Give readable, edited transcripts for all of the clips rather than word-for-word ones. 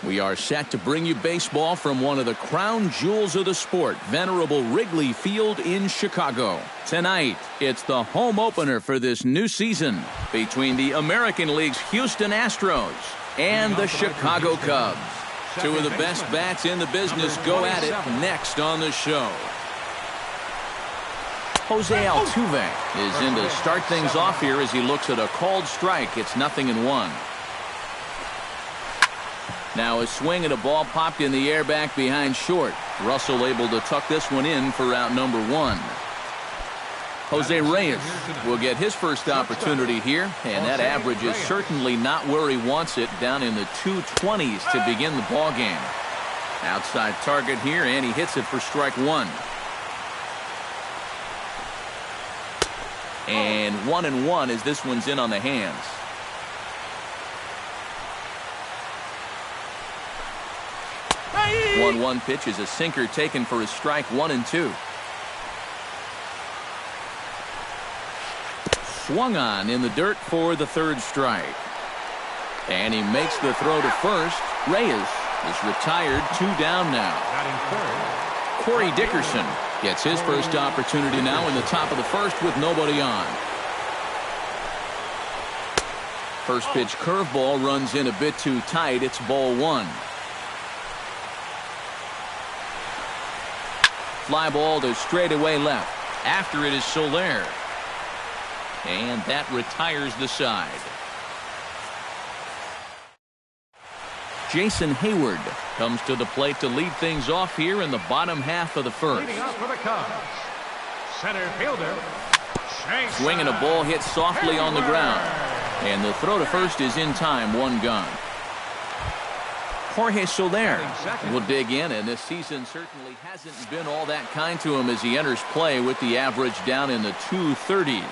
We are set to bring you baseball from one of the crown jewels of the sport, venerable Wrigley Field in Chicago. Tonight, it's the home opener for this new season between the American League's Houston Astros and the Chicago Cubs. Two of the best bats in the business go at it next on the show. Jose Altuve is in to start things off here as he looks at a called strike. It's 0-1. Now a swing and a ball popped in the air back behind short. Russell able to tuck this one in for out number 1. Jose Reyes will get his first opportunity here, and that average is certainly not where he wants it, down in the 220s to begin the ball game. Outside target here, and he hits it for strike 1. And 1-1 as this one's in on the hands. Hey! 1-1 pitch is a sinker taken for a strike. 1-2. Swung on in the dirt for the third strike. And he makes the throw to first. Reyes is retired. 2 down now. Corey Dickerson gets his first opportunity now in the top of the first with nobody on. First pitch curveball runs in a bit too tight. It's ball 1. Fly ball to straightaway left. After it is Soler. And that retires the side. Jason Hayward comes to the plate to lead things off here in the bottom half of the first. Leading off for the Cubs, center fielder. Swinging a ball hit softly on the ground. And the throw to first is in time. 1 gone. Jorge Soler will dig in, and this season certainly hasn't been all that kind to him as he enters play with the average down in the 230s.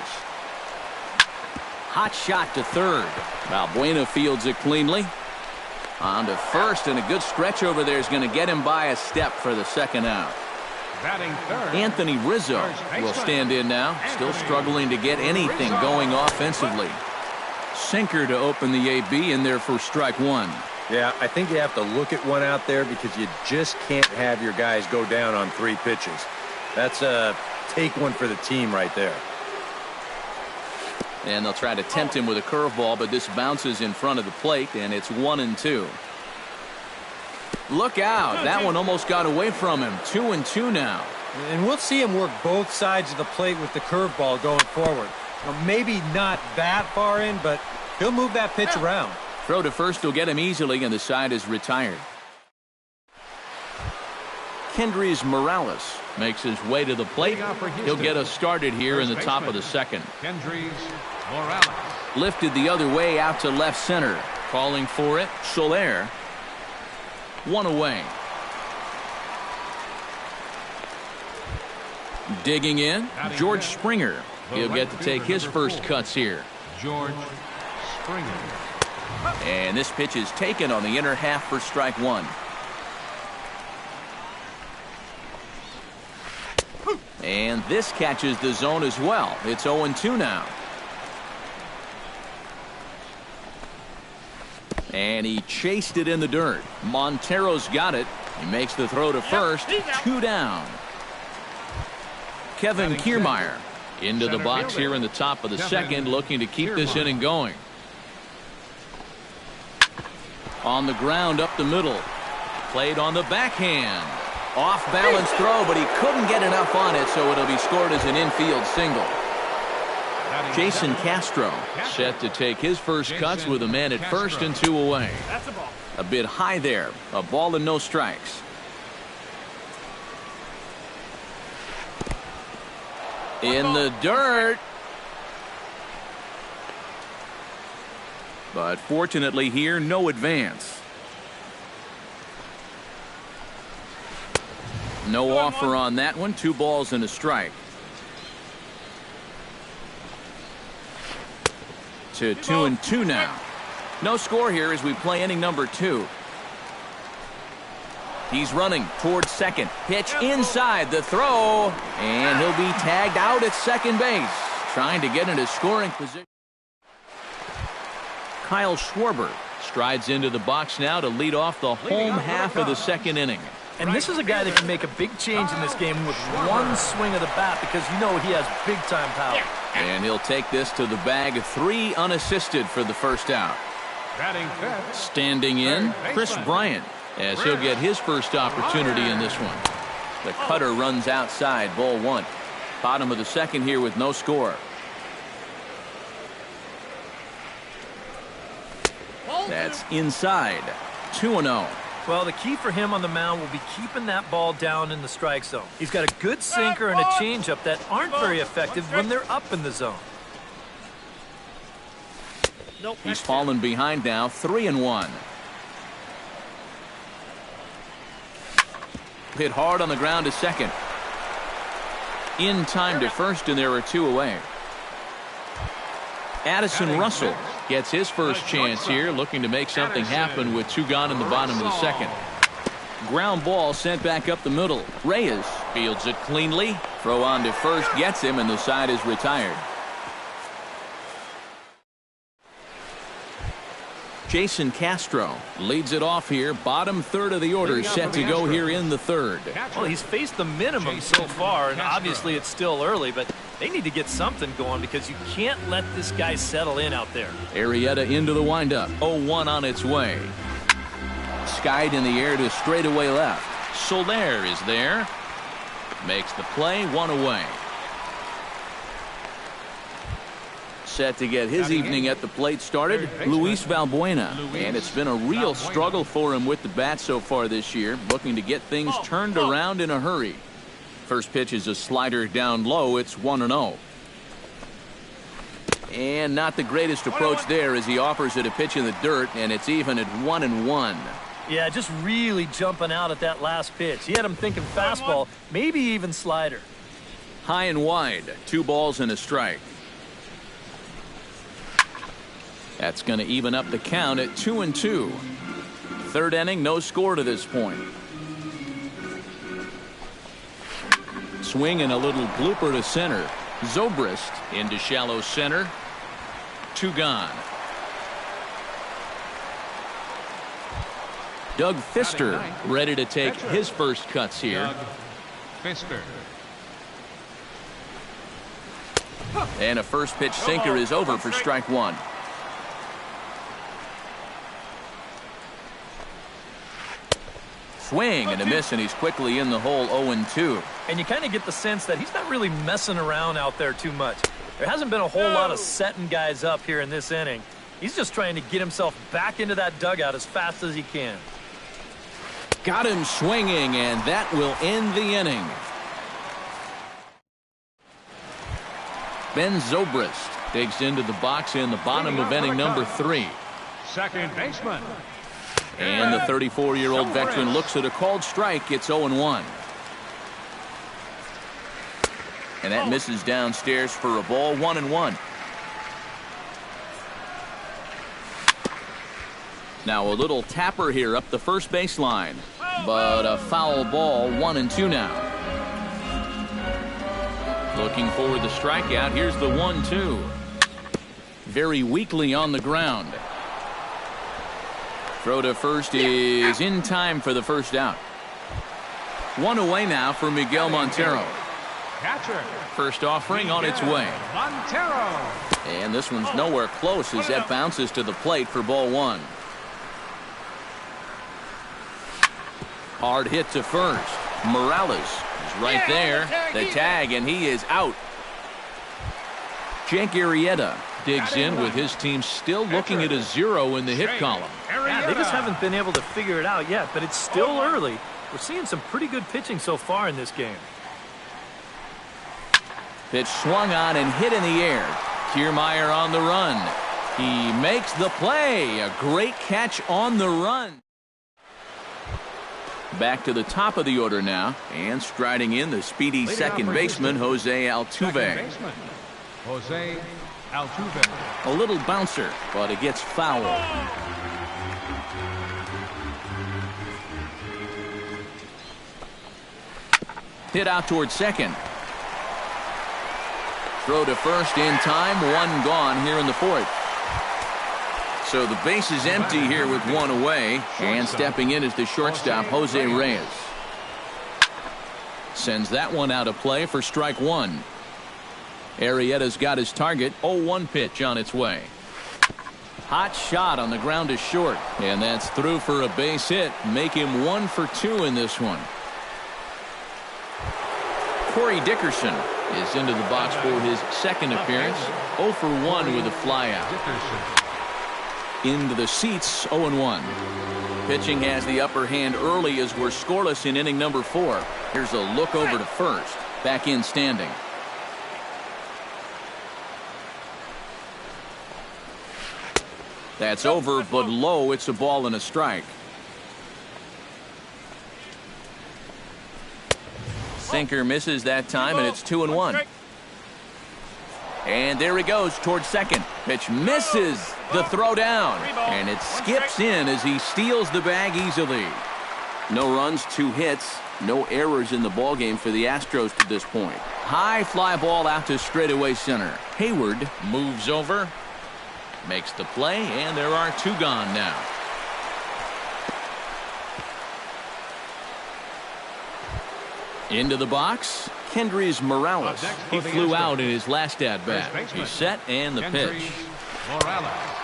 Hot shot to third. Balbuena fields it cleanly. On to first, and a good stretch over there is going to get him by a step for the second out. Batting third, Anthony Rizzo will stand in now, still struggling to get anything going offensively. Sinker to open the AB in there for strike 1. Yeah, I think you have to look at one out there because you just can't have your guys go down on 3 pitches. That's a take one for the team right there. And they'll try to tempt him with a curveball, but this bounces in front of the plate, and it's 1-2. Look out. That one almost got away from him. 2-2 now. And we'll see him work both sides of the plate with the curveball going forward. Now, maybe not that far in, but he'll move that pitch around. Throw to first will get him easily, and the side is retired. Kendrys Morales makes his way to the plate. He'll get us started here in the top of the second. Kendrys Morales. Lifted the other way out to left center. Calling for it, Soler. 1 away. Digging in, George Springer. He'll get to take his first cuts here. George Springer. And this pitch is taken on the inner half for strike 1. And this catches the zone as well. It's 0-2 now. And he chased it in the dirt. Montero's got it. He makes the throw to first. 2 down. Kevin Kiermaier into the box here in the top of the second, looking to keep this inning going. On the ground up the middle. Played on the backhand. Off balance throw, but he couldn't get enough on it, so it'll be scored as an infield single. Jason Castro set to take his first cuts with a man at first and 2 away. A bit high there. A ball and no strikes. In the dirt. But fortunately here, no advance. No offer on that one. 2 balls and a strike. To 2-2 now. No score here as we play inning number 2. He's running towards second. Pitch inside the throw. And he'll be tagged out at second base. Trying to get into scoring position. Kyle Schwarber Strides into the box now to lead off the home half of the second inning. And this is a guy that can make a big change in this game with one swing of the bat because you know he has big-time power. And he'll take this to the bag. 3 unassisted for the first out. Batting fifth. Standing in, Chris Bryant, as he'll get his first opportunity in this one. The cutter runs outside, ball 1. Bottom of the second here with no score. That's inside. 2-0. Well, the key for him on the mound will be keeping that ball down in the strike zone. He's got a good sinker and a changeup that aren't very effective when they're up in the zone. He's fallen behind now, 3-1. Hit hard on the ground to second. In time to first, and there are 2 away. Addison Russell gets his first chance here, looking to make something happen with 2 gone in the bottom of the second. Ground ball sent back up the middle. Reyes fields it cleanly. Throw on to first, gets him, and the side is retired. Jason Castro leads it off here. Bottom third of the order set to go here in the third. Well, he's faced the minimum so far, and obviously it's still early, but they need to get something going because you can't let this guy settle in out there. Arrieta into the windup. 0-1 on its way. Skied in the air to straightaway left. Soler is there. Makes the play, 1 away. Set to get his evening at the plate started, Luis Valbuena. And it's been a real struggle for him with the bat so far this year, looking to get things turned around in a hurry. First pitch is a slider down low. It's 1-0. And not the greatest approach there as he offers it a pitch in the dirt, and it's even at 1-1. Yeah, just really jumping out at that last pitch. He had him thinking fastball, maybe even slider. High and wide, 2 balls and a strike. That's going to even up the count at 2-2. Third inning, no score to this point. Swing and a little blooper to center. Zobrist into shallow center. 2 gone. Doug Fister ready to take his first cuts here. Doug Fister. And a first pitch sinker is over for strike 1. Swing and a miss, and he's quickly in the hole. 0-2. And you kind of get the sense that he's not really messing around out there too much. There hasn't been a whole lot of setting guys up here in this inning. He's just trying to get himself back into that dugout as fast as he can. Got him swinging, and that will end the inning. Ben Zobrist digs into the box in the bottom of inning number 3. Second baseman. And the 34-year-old veteran looks at a called strike. It's 0-1. And that misses downstairs for a ball. 1-1. Now a little tapper here up the first baseline, but a foul ball. 1-2 now. Looking for the strikeout. Here's the 1-2. Very weakly on the ground. Throw to first is in time for the first out. 1 away now for Miguel Montero. Catcher. First offering on its way. Montero. And this one's nowhere close as that bounces to the plate for ball 1. Hard hit to first. Morales is right there. The tag, and he is out. Jake Arrieta digs in with his team still looking at a 0 in the hit column. Yeah, they just haven't been able to figure it out yet, but it's still early. We're seeing some pretty good pitching so far in this game. Pitch swung on and hit in the air. Kiermaier on the run. He makes the play. A great catch on the run. Back to the top of the order now, and striding in the speedy second baseman, Jose Altuve. Jose Altuve. A little bouncer, but it gets foul. Hit out towards second. Throw to first in time. 1 gone here in the 4th. So the base is empty here with one away. And stepping in is the shortstop, Jose Reyes. Sends that one out of play for strike one. Arrieta's got his target. 0-1 pitch on its way. Hot shot on the ground to short. And that's through for a base hit. Make him 1 for 2 in this one. Corey Dickerson is into the box for his second appearance. 0 for 1 with a flyout. Into the seats, 0-1. Pitching has the upper hand early as we're scoreless in inning number 4. Here's a look over to first. Back in standing. That's over, but low. It's a ball and a strike. Sinker misses that time, and it's 2-1. And there he goes towards second. Pitch misses the throw down, and it skips in as he steals the bag easily. No runs, 2 hits, no errors in the ballgame for the Astros to this point. High fly ball out to straightaway center. Hayward moves over, makes the play, and there are 2 gone now. Into the box, Kendrys Morales. He flew out in his last at-bat. He's set, and the pitch.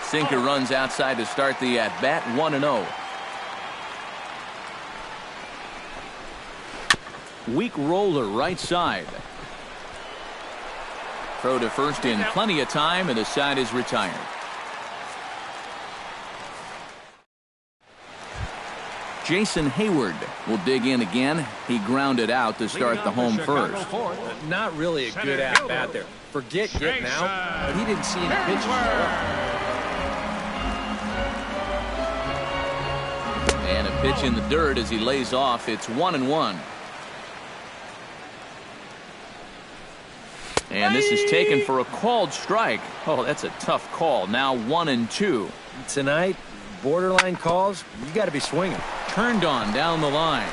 Sinker runs outside to start the at-bat, 1-0. Weak roller right side. Throw to first in plenty of time, and the side is retired. Jason Hayward will dig in again. He grounded out to start the home first. Not really a good at-bat there. Forget getting out, but he didn't see any pitches. And a pitch in the dirt as he lays off. It's 1-1. And this is taken for a called strike. Oh, that's a tough call. Now 1-2. Tonight, borderline calls, you got to be swinging. Turned on down the line.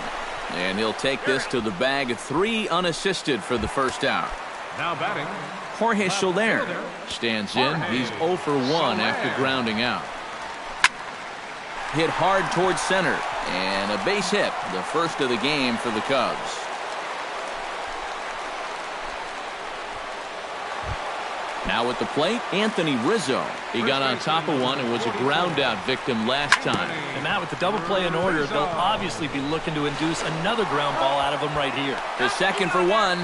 And he'll take this to the bag. 3 unassisted for the first out. Now batting, Jorge Soler stands in. He's 0 for 1 after grounding out. Hit hard towards center. And a base hit. The first of the game for the Cubs. Now at the plate, Anthony Rizzo. He got on top of one and was a ground out victim last time. And now with the double play in order, they'll obviously be looking to induce another ground ball out of him right here. The second for 1.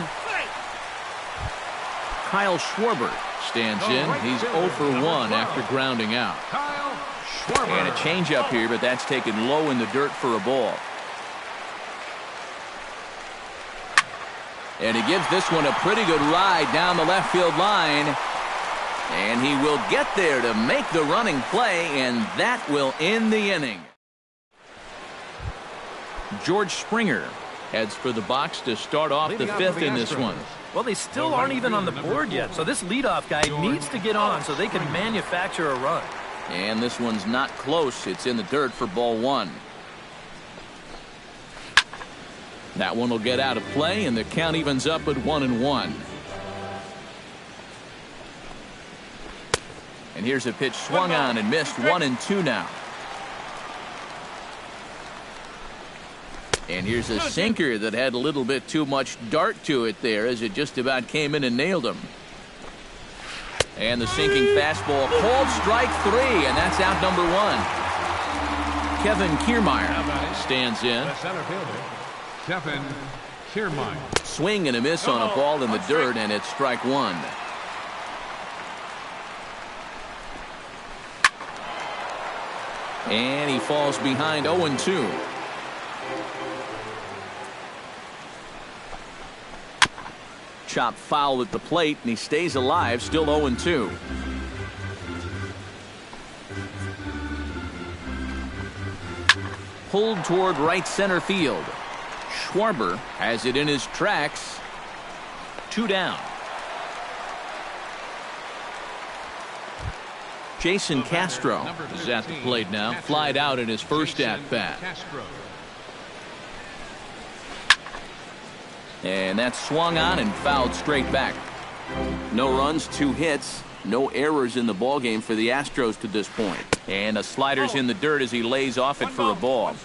Kyle Schwarber stands in. He's 0 for 1 after grounding out. And a changeup here, but that's taken low in the dirt for a ball. And he gives this one a pretty good ride down the left field line. And he will get there to make the running play, and that will end the inning. George Springer heads for the box to start off the 5th in this one. Well, they still aren't even on the board yet, so this leadoff guy needs to get on so they can manufacture a run. And this one's not close. It's in the dirt for ball 1. That one will get out of play, and the count evens up at 1-1. And here's a pitch swung on and missed. 1-2 now. And here's a sinker that had a little bit too much dart to it there as it just about came in and nailed him. And the sinking fastball called strike 3, and that's out number 1. Kevin Kiermaier stands in. Kevin Kiermaier. Swing and a miss on a ball in the dirt, and it's strike 1. And he falls behind 0-2. Chop foul at the plate, and he stays alive, still 0-2. Pulled toward right center field. Schwarber has it in his tracks. 2 down. Jason Castro is at the plate now. Flied out in his first at-bat. And that's swung on and fouled straight back. No runs, 2 hits, No errors in the ballgame for the Astros to this point. And a slider's in the dirt as he lays off it for a ball.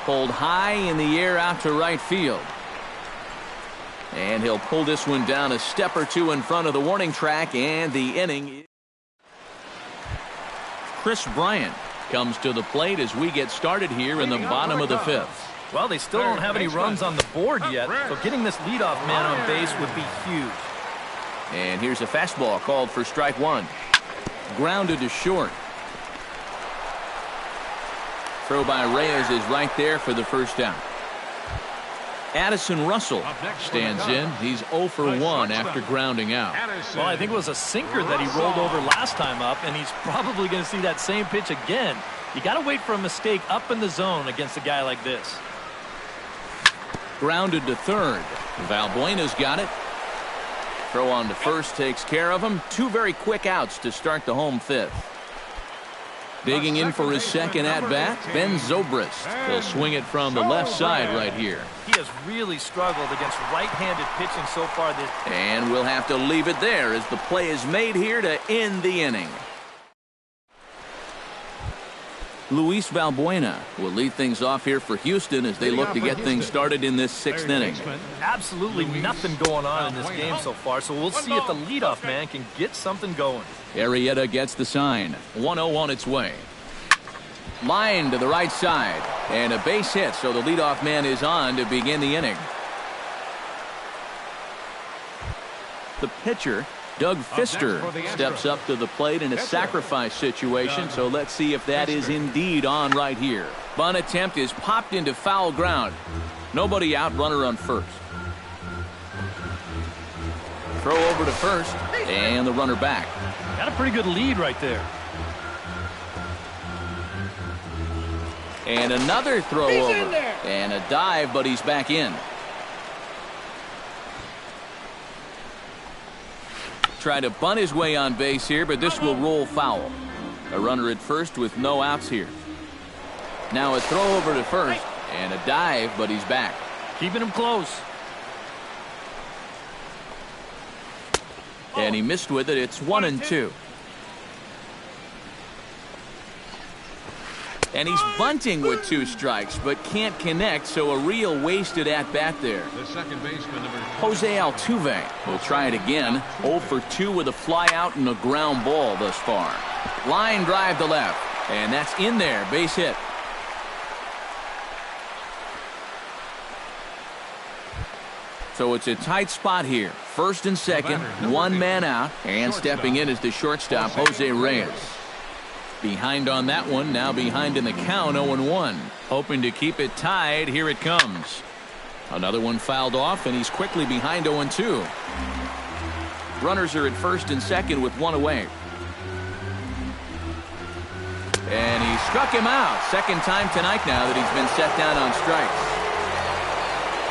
Pulled high in the air out to right field. And he'll pull this one down a step or two in front of the warning track, and the inning. Chris Bryant comes to the plate as we get started here in the bottom of the fifth. Well, they still don't have any runs on the board yet, so getting this leadoff man on base would be huge. And here's a fastball called for strike one. Grounded to short. Throw by Reyes is right there for the first out. Addison Russell stands in. He's 0 for 1 after grounding out. Well, I think it was a sinker that he rolled over last time up, and he's probably going to see that same pitch again. You got to wait for a mistake up in the zone against a guy like this. Grounded to third. Valbuena's got it. Throw on to first takes care of him. Two very quick outs to start the home fifth. Digging in for his second at-bat, Ben Zobrist. He'll swing it from the left side right here. He has really struggled against right-handed pitching so far this. And we'll have to leave it there as the play is made here to end the inning. Luis Valbuena will lead things off here for Houston as they look to get things started in this sixth inning. Absolutely nothing going on in this game so far, so we'll see if the leadoff man can get something going. Arrieta gets the sign. 1-0 on its way. Line to the right side. And a base hit, so the leadoff man is on to begin the inning. The pitcher, Doug Fister, steps up to the plate in a sacrifice situation, so let's see if that is indeed on right here. Bunt attempt is popped into foul ground. Nobody out, runner on first. Throw over to first, and the runner back. Got a pretty good lead right there. And another throw over. And a dive, but he's back in. Try to bunt his way on base here, but this will roll foul. A runner at first with no outs here. Now a throw over to first, and a dive, but he's back. Keeping him close. And he missed with it. It's 1-2. And he's bunting with 2 strikes, but can't connect, so a real wasted at-bat there. The second baseman, number Jose Altuve will try it again. 0 for 2 with a fly out and a ground ball thus far. Line drive to left, and that's in there. Base hit. So it's a tight spot here. First and second, one man out, and stepping in is the shortstop, Jose Reyes. Behind on that one, now behind in the count, 0-1. Hoping to keep it tied, here it comes. Another one fouled off, and he's quickly behind 0-2. Runners are at first and second with one away. And he struck him out. Second time tonight now that he's been set down on strikes.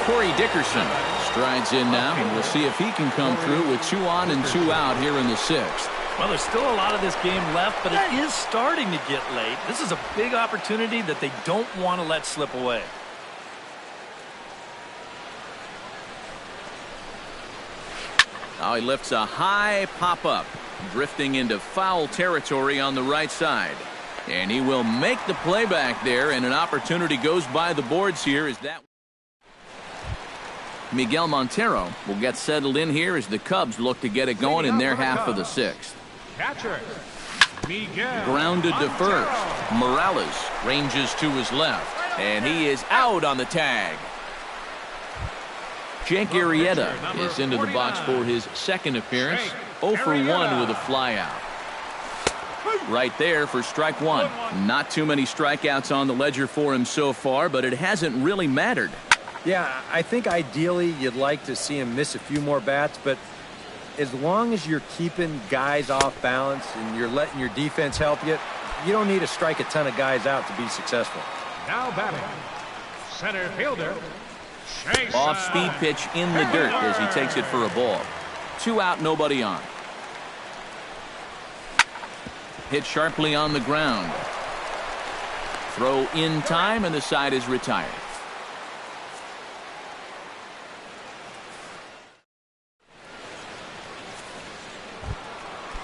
Corey Dickerson strides in now, and we'll see if he can come through with 2 on and 2 out here in the sixth. Well, there's still a lot of this game left, but it is starting to get late. This is a big opportunity that they don't want to let slip away. Now he lifts a high pop-up, drifting into foul territory on the right side. And he will make the play back there, and an opportunity goes by the boards here as that. Miguel Montero will get settled in here as the Cubs look to get it going in their half of the sixth. catcher, Miguel. Grounded to first. Morales ranges to his left, and he is out on the tag. Jake Arrieta is into the box for his second appearance. 0 for 1 with a flyout. Right there for strike one. Not too many strikeouts on the ledger for him so far, but it hasn't really mattered. Yeah, I think ideally you'd like to see him miss a few more bats, but as long as you're keeping guys off balance and you're letting your defense help you, you don't need to strike a ton of guys out to be successful. Now batting, center fielder, Chase. Off-speed pitch in the dirt as he takes it for a ball. 2 out, nobody on. Hit sharply on the ground. Throw in time, and the side is retired.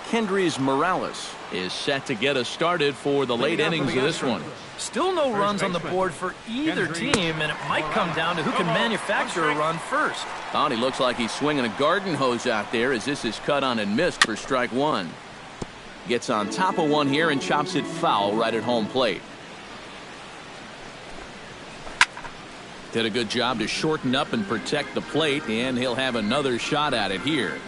Kendrys Morales is set to get us started for the late innings of this one. Still no runs on the board for either team, and it might come down to who can manufacture a run first. Oh, he looks like he's swinging a garden hose out there as this is cut on and missed for strike one. Gets on top of one here and chops it foul right at home plate. Did a good job to shorten up and protect the plate, and he'll have another shot at it here.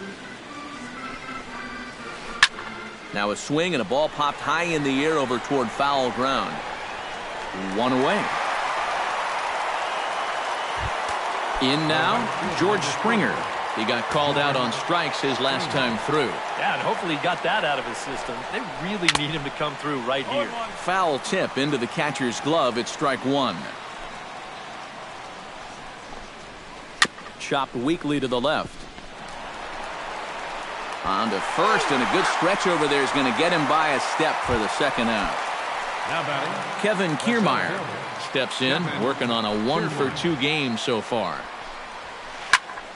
Now a swing and a ball popped high in the air over toward foul ground. One away. In now, George Springer. He got called out on strikes his last time through. Yeah, and hopefully he got that out of his system. They really need him to come through right here. Foul tip into the catcher's glove at strike one. Chopped weakly to the left. On to first, and a good stretch over there is going to get him by a step for the second out. Now batting, Kevin Kiermaier steps in, working on a 1-for-2 game so far.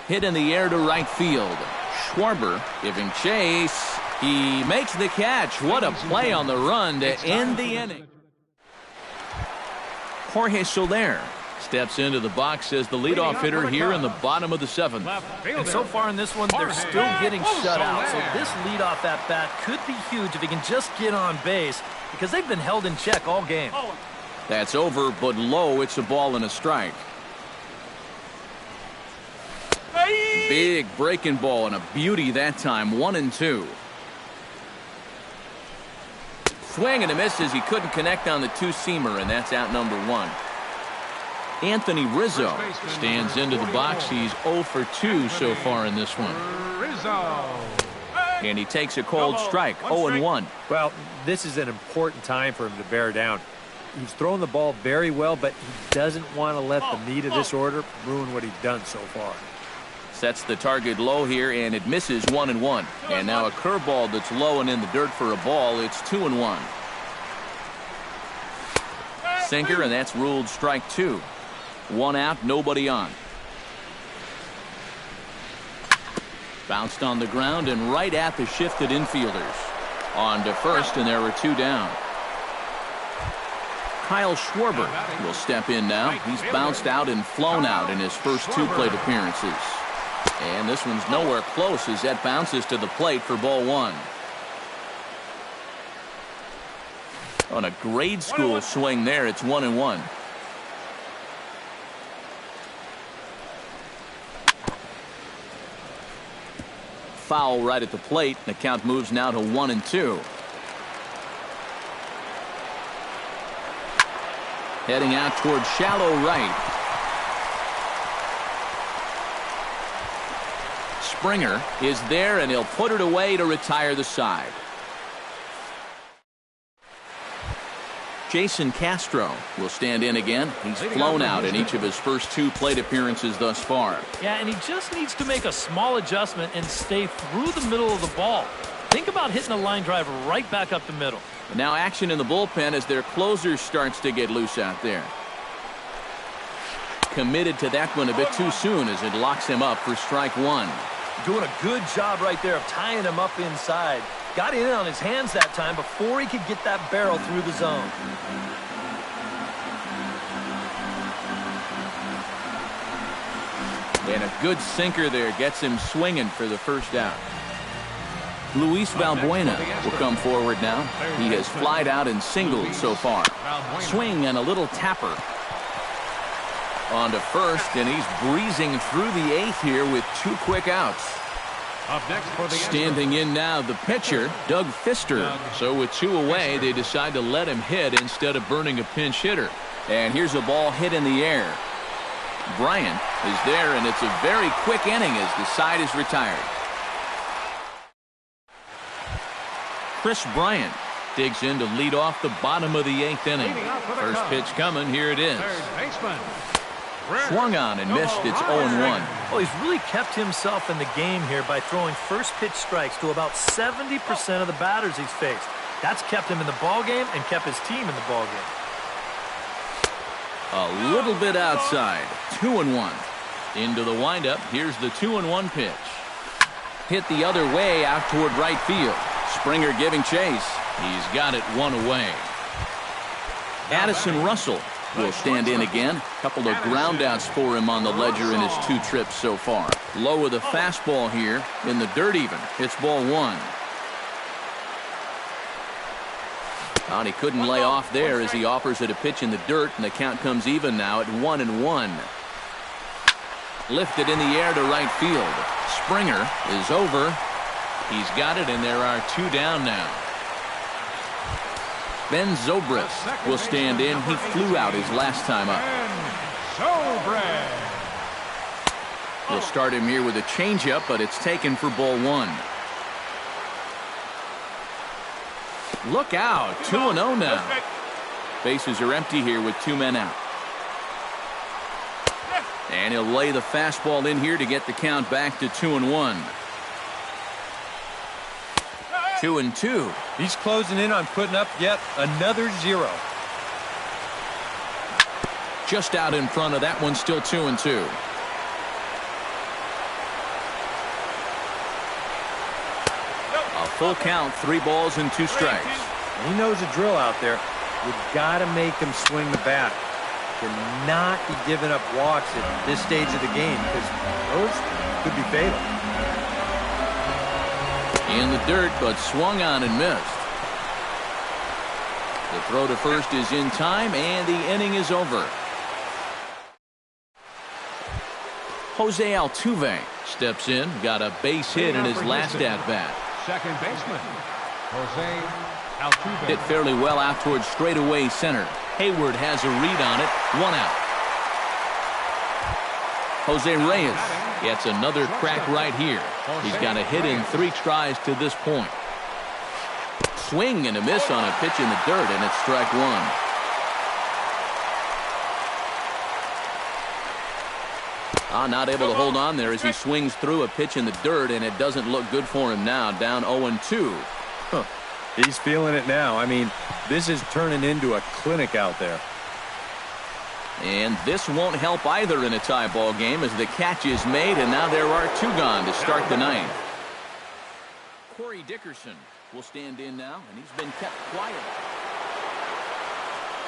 Hit in the air to right field. Schwarber giving chase. He makes the catch. What a play on the run to end the inning. Jorge Soler steps into the box as the leadoff hitter here in the bottom of the seventh. And so far in this one, they're still getting shut out. So this leadoff at bat could be huge if he can just get on base, because they've been held in check all game. That's over, but low. It's a ball and a strike. Big breaking ball and a beauty that time. 1-2. Swing and a miss as he couldn't connect on the two-seamer, and that's out number one. Anthony Rizzo stands into the box. He's 0 for 2 so far in this one. And he takes a cold strike, 0-1. Well, this is an important time for him to bear down. He's thrown the ball very well, but he doesn't want to let the meat of this order ruin what he's done so far. Sets the target low here, and it misses 1-1. And now a curveball that's low and in the dirt for a ball. It's 2-1. Sinker, and that's ruled strike two. One out, nobody on. Bounced on the ground and right at the shifted infielders. On to first, and there were two down. Kyle Schwarber will step in now. He's bounced out and flown out in his first two plate appearances. And this one's nowhere close as that bounces to the plate for ball one. On a grade school swing there, it's 1-1. Foul right at the plate. The count moves now to 1-2. Heading out toward shallow right. Springer is there, and he'll put it away to retire the side. Jason Castro will stand in again. He's flown out in each of his first two plate appearances thus far. Yeah, and he just needs to make a small adjustment and stay through the middle of the ball. Think about hitting a line drive right back up the middle. Now action in the bullpen as their closer starts to get loose out there. Committed to that one a bit too soon as it locks him up for strike one. Doing a good job right there of tying him up inside. Got in on his hands that time before he could get that barrel through the zone. And a good sinker there gets him swinging for the first out. Luis Valbuena will come forward now. He has flied out and singled so far. Swing and a little tapper. On to first, and he's breezing through the eighth here with two quick outs. Up next for the Standing in now, the pitcher, Doug Fister. So with two away, they decide to let him hit instead of burning a pinch hitter. And here's a ball hit in the air. Bryant is there, and it's a very quick inning as the side is retired. Chris Bryant digs in to lead off the bottom of the eighth inning. First pitch coming, here it is. third baseman. Swung on and missed. It's 0-1. Well, he's really kept himself in the game here by throwing first pitch strikes to about 70% of the batters he's faced. That's kept him in the ballgame and kept his team in the ballgame. A little bit outside. 2-1. Into the windup. Here's the 2-1 pitch. Hit the other way out toward right field. Springer giving chase. He's got it one away. Addison Russell will stand in again. Couple of groundouts for him on the ledger in his 2 trips so far. Low with a fastball here in the dirt even. It's ball 1. And he couldn't lay off there as he offers it a pitch in the dirt, and the count comes even now at 1-1. Lifted in the air to right field. Springer is over. He's got it, and there are 2 down now. Ben Zobrist will stand in. He flew out his last time up. They'll start him here with a changeup, but it's taken for ball 1. Look out, 2-0 now. Bases are empty here with 2 men out. And he'll lay the fastball in here to get the count back to 2-1. 2-2. He's closing in on putting up yet another 0. Just out in front of that one, still 2-2. A full count, 3 balls and 2 strikes. He knows the drill out there. You've got to make him swing the bat. Cannot be giving up walks at this stage of the game because those could be fatal. In the dirt, but swung on and missed. The throw to first is in time, and the inning is over. Jose Altuve steps in, got a base hit in his last at-bat. Second baseman, Jose Altuve. Hit fairly well out towards straightaway center. Hayward has a read on it. 1 out. Jose Reyes gets another crack right here. He's got a hit in 3 tries to this point. Swing and a miss on a pitch in the dirt, and it's strike 1. Not able to hold on there as he swings through a pitch in the dirt, and it doesn't look good for him now. Down 0-2. He's feeling it now. I mean, this is turning into a clinic out there. And this won't help either in a tie ball game as the catch is made, and now there are 2 gone to start the 9th. Corey Dickerson will stand in now, and he's been kept quiet.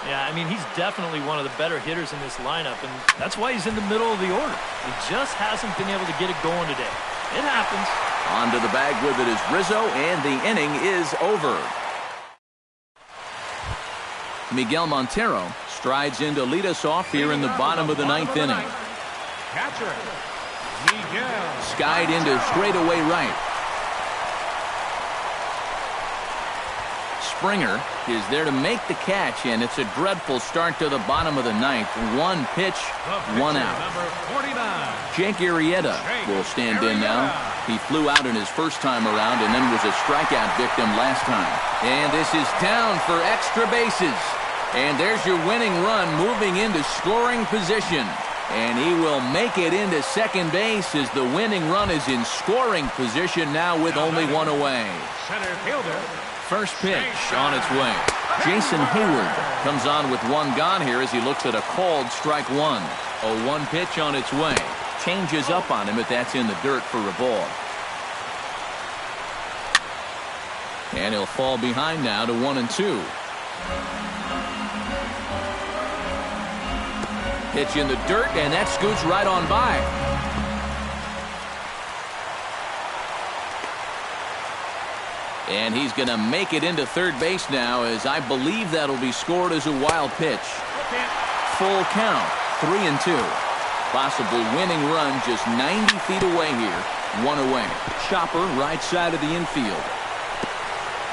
Yeah, I mean, he's definitely one of the better hitters in this lineup, and that's why he's in the middle of the order. He just hasn't been able to get it going today. It happens. Onto the bag with it is Rizzo, and the inning is over. Miguel Montero strides in to lead us off here in the bottom of the 9th inning. Catcher, Miguel. Skied into straightaway right. Springer is there to make the catch, and it's a dreadful start to the bottom of the 9th. 1 pitch, 1 out. Number 49. Jake Arrieta will stand in now. He flew out in his first time around and then was a strikeout victim last time. And this is down for extra bases. And there's your winning run moving into scoring position. And he will make it into second base as the winning run is in scoring position now with only 1 away. Center fielder. First pitch on its way. Jason Hayward comes on with 1 gone here as he looks at a called strike 1. A 1 pitch on its way. Changes up on him, but that's in the dirt for a ball. And he'll fall behind now to 1-2. Pitch in the dirt, and that scoots right on by. And he's going to make it into third base now, as I believe that'll be scored as a wild pitch. Full count, 3-2. Possible winning run just 90 feet away here. 1 away. Chopper right side of the infield.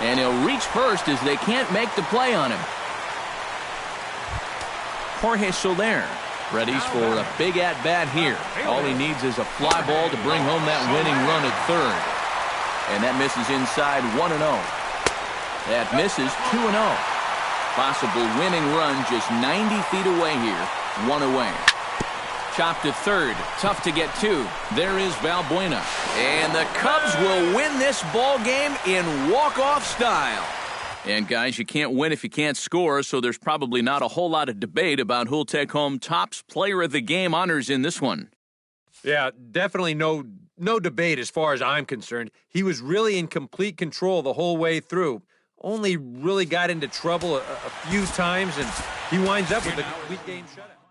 And he'll reach first as they can't make the play on him. Jorge Soler readies for a big at-bat here. All he needs is a fly ball to bring home that winning run at third. And that misses inside 1-0. That misses 2-0. Possible winning run just 90 feet away here. 1 away. Chopped to third. Tough to get to. There is Valbuena. And the Cubs will win this ball game in walk-off style. And guys, you can't win if you can't score, so there's probably not a whole lot of debate about who'll take home Topps Player of the Game honors in this one. Yeah, definitely no no debate as far as I'm concerned. He was really in complete control the whole way through. Only really got into trouble a few times, and he winds up with a complete game shutout.